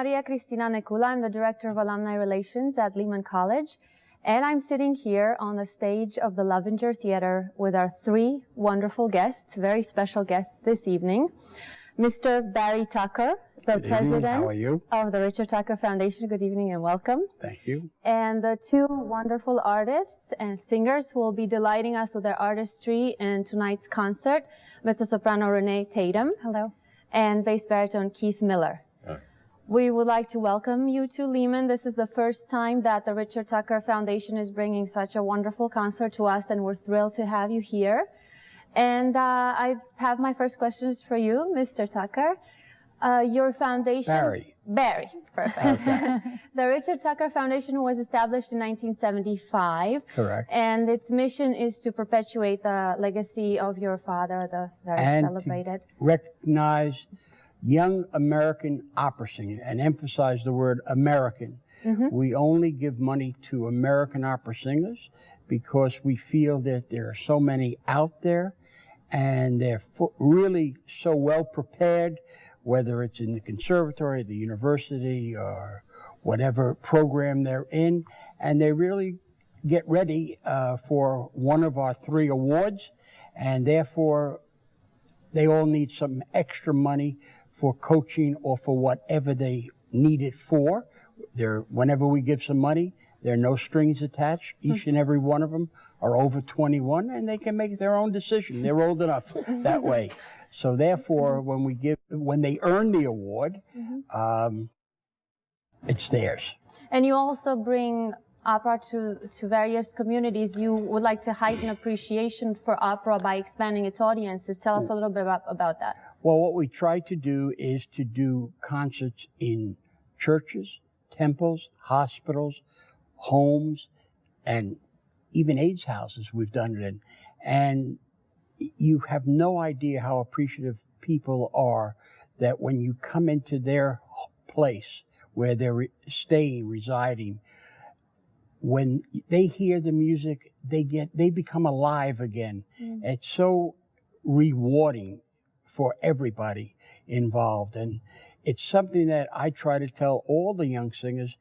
Maria-Cristina Necula. I'm the Director of Alumni Relations at Lehman College. And I'm sitting here on the stage of the Lovinger Theater with our three wonderful guests, very special guests this evening. Mr. Barry Tucker, the president of the Richard Tucker Foundation. Good evening and welcome. Thank you. And the two wonderful artists and singers who will be delighting us with their artistry in tonight's concert, mezzo-soprano Renee Tatum. Hello. And bass-baritone Keith Miller. Hi. We would like to welcome you to Lehman. This is the first time that the Richard Tucker Foundation is bringing such a wonderful concert to us, and we're thrilled to have you here. And I have my first questions for you, Mr. Tucker. Your foundation... Barry, perfect. Okay. The Richard Tucker Foundation was established in 1975. Correct. And its mission is to perpetuate the legacy of your father, the very celebrated... To recognize young American opera singing and emphasize the word American. Mm-hmm. We only give money to American opera singers because we feel that there are so many out there and they're really so well prepared, whether it's in the conservatory, the university, or whatever program they're in, and they really get ready for one of our three awards, and therefore they all need some extra money for coaching or for whatever they need it for. Whenever we give some money, there are no strings attached. Each and every one of them are over 21, and they can make their own decision. They're old enough that way. So therefore, when they earn the award, it's theirs. And you also bring opera to various communities. You would like to heighten appreciation for opera by expanding its audiences. Tell us a little bit about that. Well, what we try to do is to do concerts in churches, temples, hospitals, homes, and even AIDS houses we've done it in. And you have no idea how appreciative people are that when you come into their place where they're staying, residing, when they hear the music, they become alive again. It's so rewarding for everybody involved. And it's something that I try to tell all the young singers.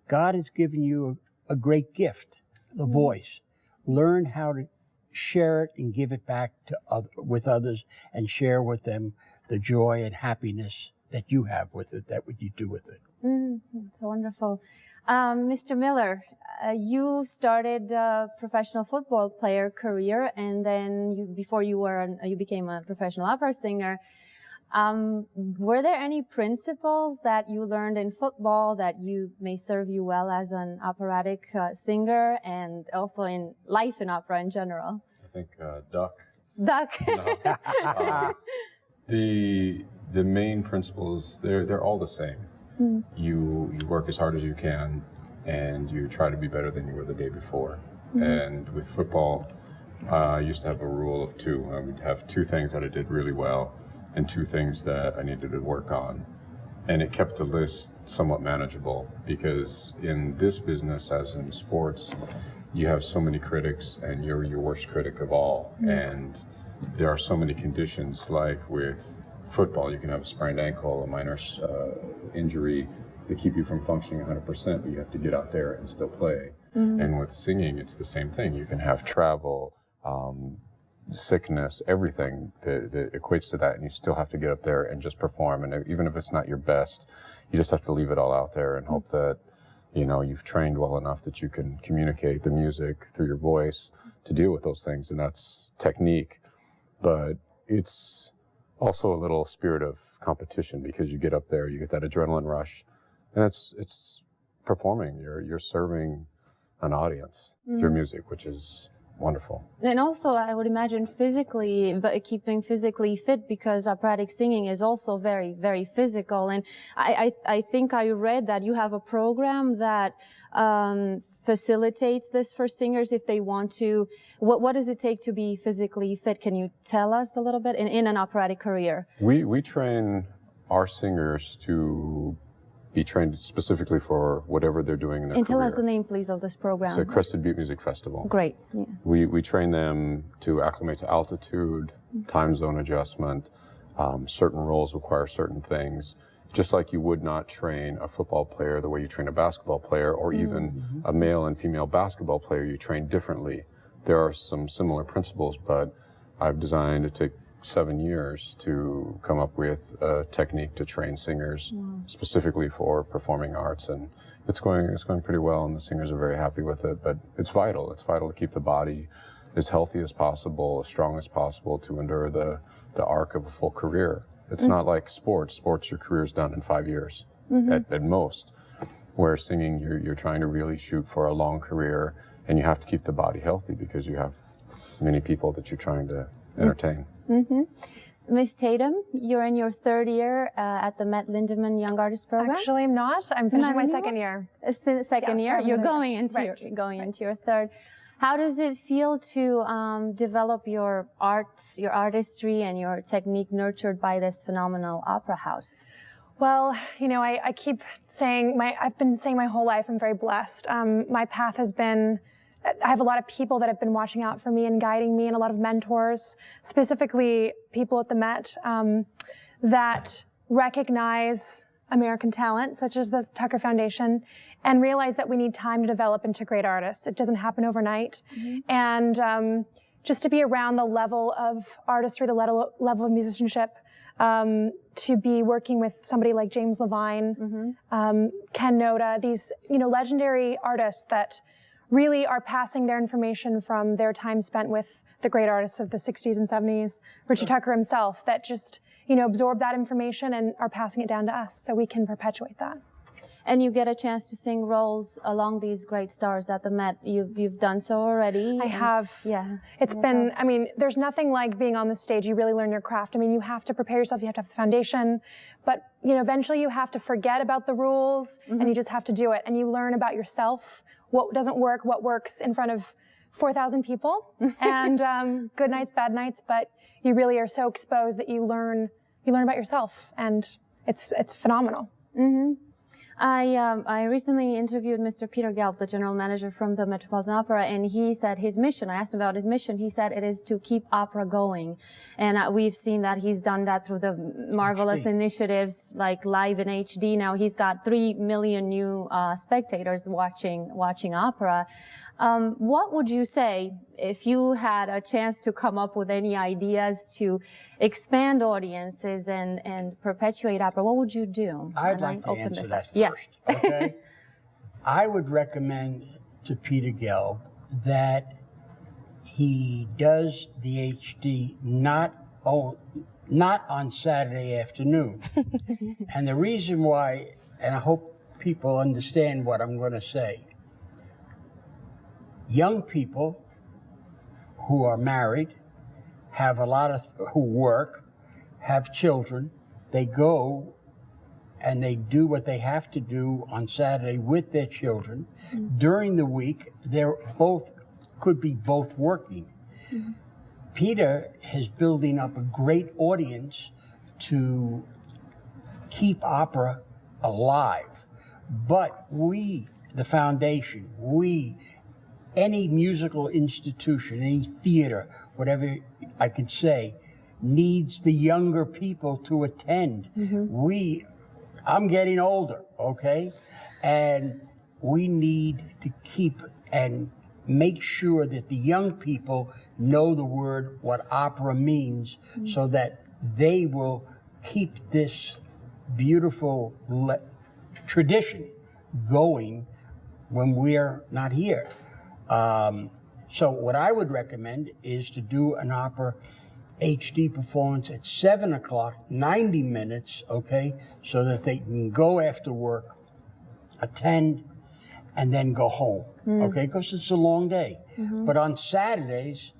God has given you a great gift, the voice. Learn how to share it and give it back to with others, and share with them the joy and happiness that you have with it, that what you do with it. It's wonderful. Mr. Miller, you started a professional football player career, and then before you became a professional opera singer. Were there any principles that you learned in football that may serve you well as an operatic singer and also in life in opera in general? I think duck. Duck. No. The main principles, they're all the same. You work as hard as you can, and you try to be better than you were the day before. And with football, I used to have a rule of two. I would have two things that I did really well and two things that I needed to work on. And it kept the list somewhat manageable, because in this business, as in sports, you have so many critics and you're your worst critic of all. And there are so many conditions, like with football, you can have a sprained ankle, a minor injury to keep you from functioning 100%, but you have to get out there and still play. And with singing, it's the same thing. You can have travel, sickness, everything that equates to that, and you still have to get up there and just perform. And even if it's not your best, you just have to leave it all out there and hope that, you know, you've trained well enough that you can communicate the music through your voice to deal with those things. And that's technique, but it's also a little spirit of competition, because you get up there, you get that adrenaline rush, and it's performing. You're serving an audience through music, which is wonderful. And also, I would imagine physically, but keeping physically fit, because operatic singing is also very, very physical. And I think I read that you have a program that facilitates this for singers if they want to. What does it take to be physically fit? Can you tell us a little bit in an operatic career? We train our singers to be trained specifically for whatever they're doing in their career. And tell us the name, please, of this program. It's a Crested Butte Music Festival. Great. Yeah. We train them to acclimate to altitude, time zone adjustment. Certain roles require certain things. just like you would not train a football player the way you train a basketball player, or even a male and female basketball player, you train differently. There are some similar principles, but I've designed to take 7 years to come up with a technique to train singers specifically for performing arts, and it's going pretty well, and the singers are very happy with it. But it's vital to keep the body as healthy as possible, as strong as possible, to endure the arc of a full career. It's not like sports. Your career's done in 5 years at most. Where singing, you're trying to really shoot for a long career, and you have to keep the body healthy because you have many people that you're trying to entertain. Miss Tatum, you're in your 3rd year at the Met Lindemann Young Artist Program. Actually, I'm not. I'm finishing my 2nd year. Second year. You're going into your 3rd. How does it feel to develop your art, your artistry, and your technique nurtured by this phenomenal opera house? Well, you know, I keep saying, I've been saying my whole life I'm very blessed. My path has been, I have a lot of people that have been watching out for me and guiding me, and a lot of mentors, specifically people at the Met that recognize American talent, such as the Tucker Foundation, and realize that we need time to develop into great artists. It doesn't happen overnight. And just to be around the level of artistry, the level of musicianship, to be working with somebody like James Levine, Ken Noda, these, you know, legendary artists that really are passing their information from their time spent with the great artists of the 60s and 70s, Richard Tucker himself, that just, you know, absorb that information and are passing it down to us so we can perpetuate that. And you get a chance to sing roles along these great stars at the Met. You've done so already. I have. Yeah. It's been, I mean, there's nothing like being on the stage. You really learn your craft. I mean, you have to prepare yourself. You have to have the foundation. But, you know, eventually you have to forget about the rules and you just have to do it. And you learn about yourself, what doesn't work, what works in front of 4,000 people. And good nights, bad nights. But you really are so exposed that you learn about yourself. And it's phenomenal. I recently interviewed Mr. Peter Gelb, the general manager from the Metropolitan Opera, and he said his mission, I asked him about his mission, he said it is to keep opera going. And we've seen that he's done that through the marvelous initiatives like Live in HD. Now he's got 3 million new spectators watching opera. What would you say if you had a chance to come up with any ideas to expand audiences and perpetuate opera? What would you do? I'd like to answer that first. Yes. Okay. I would recommend to Peter Gelb that he does the HD not on Saturday afternoon. And the reason why, and I hope people understand what I'm going to say, young people who are married, have a lot of, who work, have children, they go and they do what they have to do on Saturday with their children. During the week, they're both, could be both working. Peter is building up a great audience to keep opera alive. But we, the foundation, any musical institution, any theater, whatever I could say, needs the younger people to attend. I'm getting older, okay? And we need to keep and make sure that the young people know the word, what opera means, so that they will keep this beautiful tradition going when we're not here. So what I would recommend is to do an opera HD performance at 7 o'clock, 90 minutes, okay, so that they can go after work, attend, and then go home, okay, because it's a long day. But on Saturdays,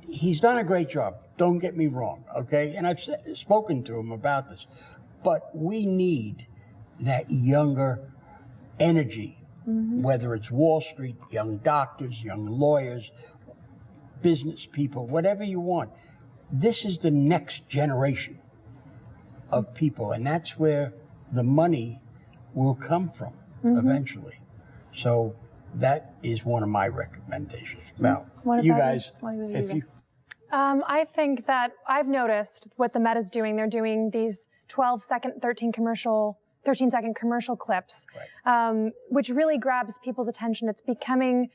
he's done a great job, don't get me wrong, okay, and I've spoken to him about this, but we need that younger energy, whether it's Wall Street, young doctors, young lawyers, business people, whatever you want. This is the next generation of people, and that's where the money will come from eventually. So that is one of my recommendations. Now, you guys, if you I think that I've noticed what the Met is doing. They're doing these 12-second, 13-second commercial clips, which really grabs people's attention. It's becoming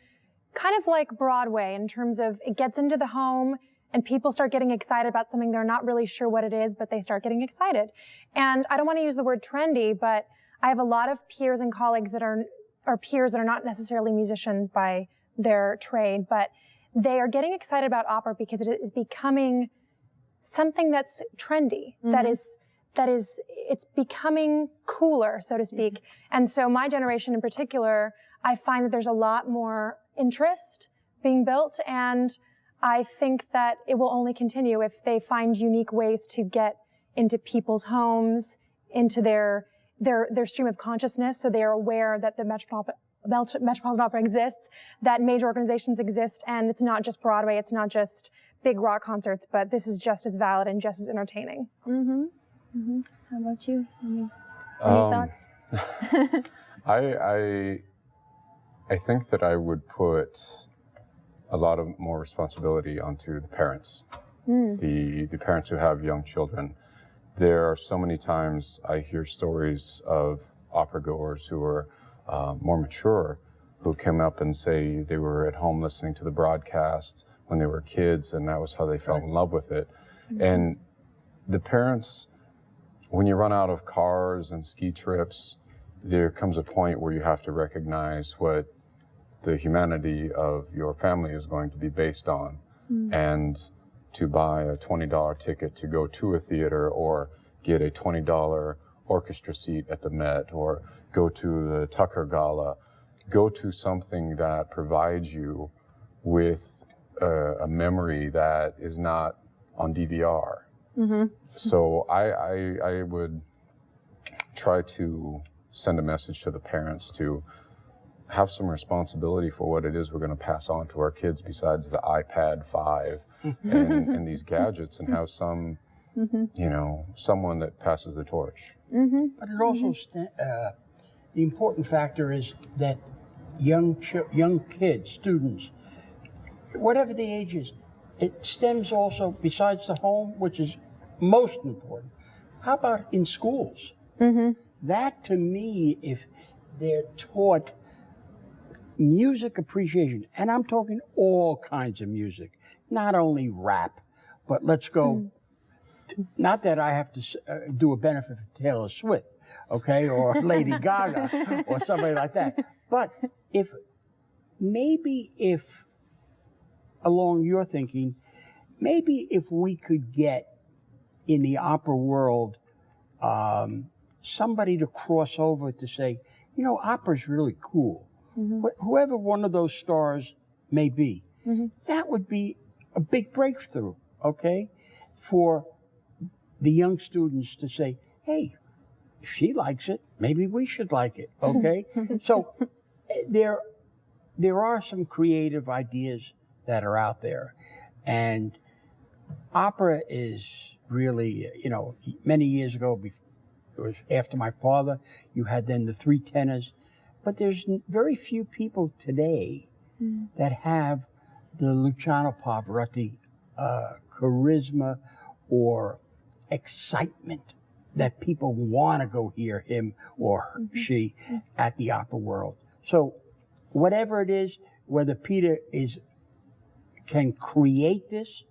kind of like Broadway in terms of it gets into the home and people start getting excited about something they're not really sure what it is, but they start getting excited. And I don't want to use the word trendy, but I have a lot of peers and colleagues that are peers that are not necessarily musicians by their trade, but they are getting excited about opera because it is becoming something that's trendy, it's becoming cooler, so to speak. And so my generation in particular, I find that there's a lot more interest being built, and I think that it will only continue if they find unique ways to get into people's homes, into their stream of consciousness, so they are aware that the Metropolitan Opera exists, that major organizations exist, and it's not just Broadway, it's not just big rock concerts, but this is just as valid and just as entertaining. How about you? Any thoughts? I think that I would put a lot of more responsibility onto the parents, the parents who have young children. There are so many times I hear stories of opera goers who are more mature, who come up and say they were at home listening to the broadcast when they were kids, and that was how they fell in love with it. And the parents, when you run out of cars and ski trips, there comes a point where you have to recognize what the humanity of your family is going to be based on. And to buy a $20 ticket to go to a theater, or get a $20 orchestra seat at the Met, or go to the Tucker Gala, go to something that provides you with a memory that is not on DVR. So I would try to send a message to the parents to have some responsibility for what it is we're going to pass on to our kids besides the iPad 5 and these gadgets, and have some, someone that passes the torch. But it also, the important factor is that young kids, students, whatever the age is, it stems also, besides the home, which is most important, how about in schools? That, to me, if they're taught music appreciation, and I'm talking all kinds of music, not only rap, but let's go, not that I have to do a benefit for Taylor Swift, okay, or Lady Gaga, or somebody like that, but if along your thinking, maybe if we could get in the opera world somebody to cross over to say, opera's really cool. Whoever one of those stars may be, that would be a big breakthrough, okay, for the young students to say, hey, if she likes it, maybe we should like it, okay? So there are some creative ideas that are out there, and opera is really, many years ago, it was after my father, you had then the three tenors, but there's very few people today that have the Luciano Pavarotti charisma or excitement that people want to go hear him or she at the opera world. So whatever it is, whether Peter can create this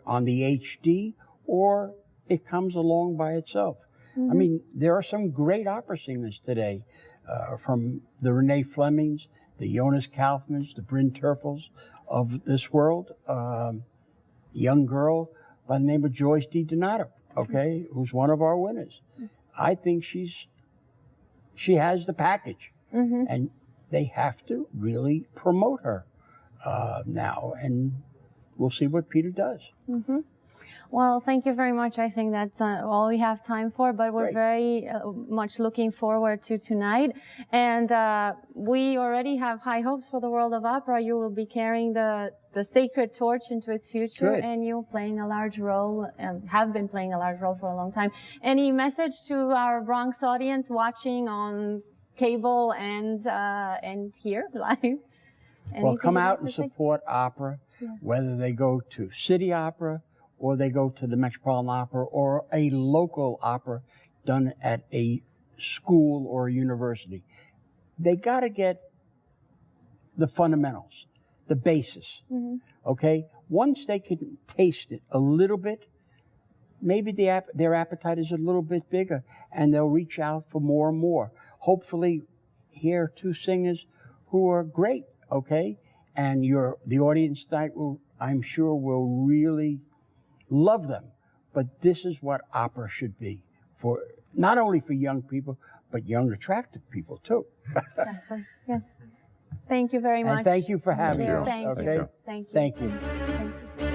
on the HD, or it comes along by itself. I mean, there are some great opera singers today, from the Renee Flemings, the Jonas Kaufmans, the Bryn Terfels of this world. Young girl by the name of Joyce DiDonato, okay, who's one of our winners. I think she has the package, and they have to really promote her now, and we'll see what Peter does. Well, thank you very much. I think that's all we have time for, but we're very much looking forward to tonight. And we already have high hopes for the world of opera. You will be carrying the sacred torch into its future, and you're playing a large role, and have been playing a large role for a long time. Any message to our Bronx audience watching on cable and here live? Well, come you'd out like and to say? support opera, Yeah. whether they go to City Opera or they go to the Metropolitan Opera or a local opera done at a school or a university. They got to get the fundamentals, the basis, okay? Once they can taste it a little bit, maybe their appetite is a little bit bigger, and they'll reach out for more and more. Hopefully, hear two singers who are great, okay? And the audience tonight, I'm sure, will really love them. But this is what opera should be, for not only for young people, but young, attractive people, too. Exactly. Yes. Thank you very much. And thank you for having you. us. Thank Okay? you. Thank you. Thank you. Thank you.